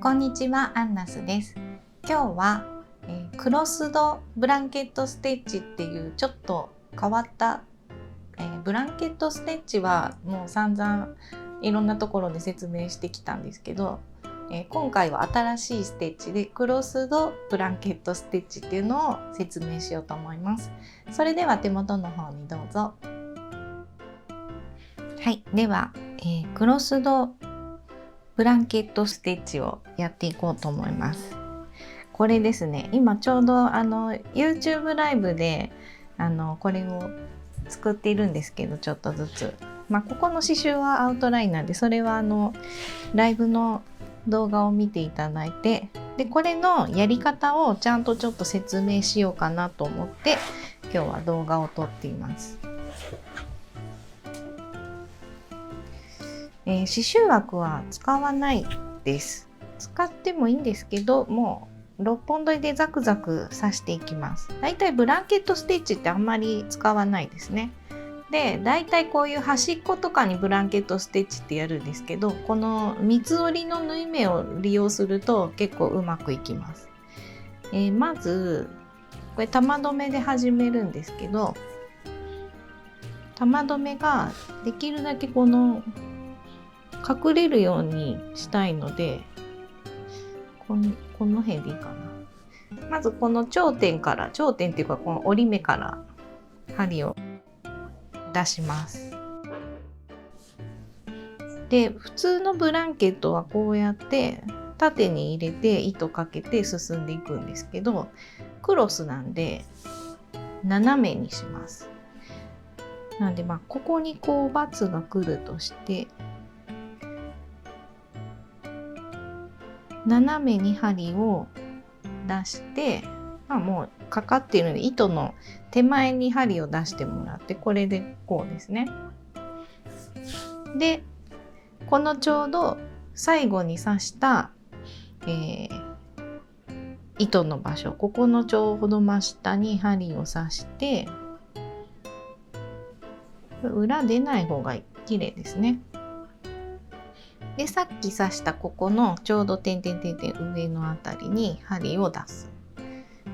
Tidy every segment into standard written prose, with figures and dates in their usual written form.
こんにちは、アンナスです。今日は、クロスドブランケットステッチっていうちょっと変わった、ブランケットステッチはもう散々いろんなところで説明してきたんですけど、今回は新しいステッチでクロスドブランケットステッチっていうのを説明しようと思います。それでは手元の方にどうぞ。はい、では、クロスドブランケットステッチをやっていこうと思います。これですね、今ちょうどYouTube ライブでこれを作っているんですけど、ちょっとずつ、ここの刺繍はアウトラインなんで、それはライブの動画を見ていただいて、でこれのやり方をちゃんとちょっと説明しようかなと思って今日は動画を撮っています。刺繍枠は使わないです。使ってもいいんですけど、もう6本取りでザクザク刺していきます。だいたいブランケットステッチってあんまり使わないですね。で、だいたいこういう端っことかにブランケットステッチってやるんですけど、この三つ折りの縫い目を利用すると結構うまくいきます。まずこれ玉留めで始めるんですけど、玉留めができるだけこの隠れるようにしたいので、この辺でいいかな。まずこの頂点っていうかこの折り目から針を出します。で、普通のブランケットはこうやって縦に入れて糸かけて進んでいくんですけど、クロスなんで斜めにします。なんでここにこうバツが来るとして、斜めに針を出して、もうかかっているので糸の手前に針を出してもらって、これでこうですね。でこのちょうど最後に刺した、糸の場所、ここのちょうど真下に針を刺して、裏出ない方が綺麗ですね。で、さっき刺したここのちょうど点々点々上のあたりに針を出す。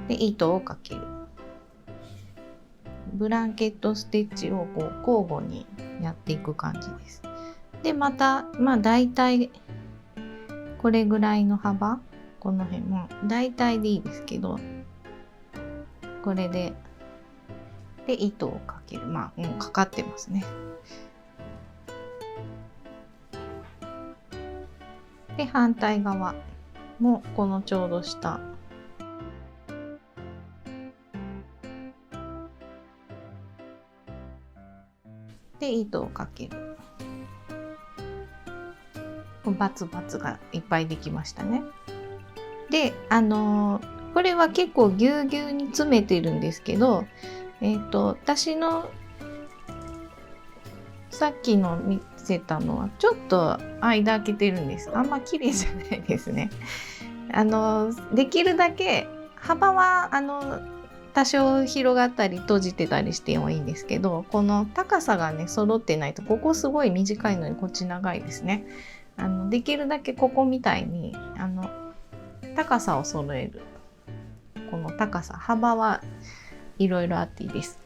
で、糸をかける。ブランケットステッチをこう交互にやっていく感じです。で、まただいたいこれぐらいの幅、この辺もだいたいでいいですけど、これで糸をかける。もうかかってますね。で、反対側もこのちょうど下で糸をかける。バツバツがいっぱいできましたね。で、これは結構ぎゅうぎゅうに詰めてるんですけど、私のさっきの見せたのはちょっと間開けてるんです。あんま綺麗じゃないですね。できるだけ幅は多少広がったり閉じてたりしてもいいんですけど、この高さがね揃ってないと、ここすごい短いのにこっち長いですね。できるだけここみたいに高さを揃える。この高さ、幅はいろいろあっていいです。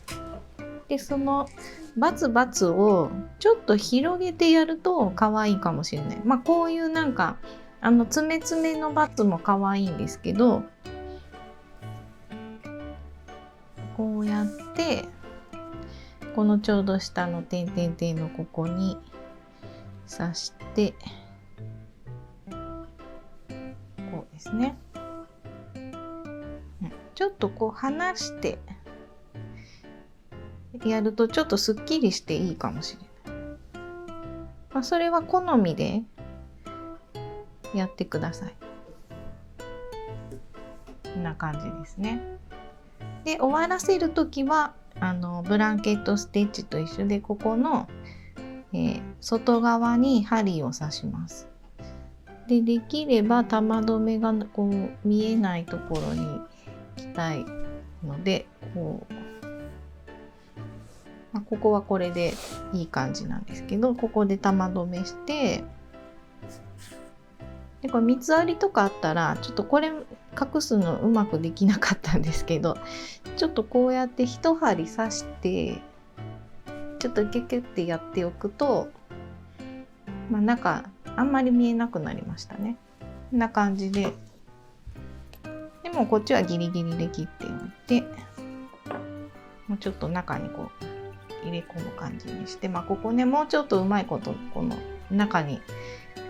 で、そのバツバツをちょっと広げてやると可愛いかもしれない。こういうつめつめのバツも可愛いんですけど、こうやってこのちょうど下の点々点のここに刺して、こうですね。ちょっとこう離してやるとちょっとすっきりしていいかもしれない。それは好みでやってください。こんな感じですね。で、終わらせる時はブランケットステッチと一緒で、ここの、外側に針を刺します。で、できれば玉留めがこう見えないところに行きたいので、ここはこれでいい感じなんですけど、ここで玉留めして、でこれ三つ編りとかあったらちょっとこれ隠すのうまくできなかったんですけど、ちょっとこうやって一針刺してちょっとキュキュってやっておくと、中あんまり見えなくなりましたね。こんな感じで、でもこっちはギリギリで切っておいて、もうちょっと中にこう入れ込む感じにして、ここねもうちょっとうまいことこの中に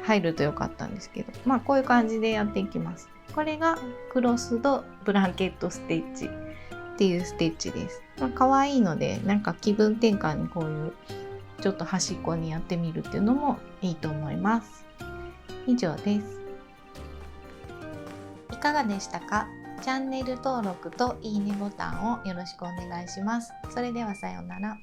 入るとよかったんですけど、こういう感じでやっていきます。これがクロスドブランケットステッチっていうステッチです。可愛いので、なんか気分転換にこういうちょっと端っこにやってみるっていうのもいいと思います。以上です。いかがでしたか？チャンネル登録といいねボタンをよろしくお願いします。それではさようなら。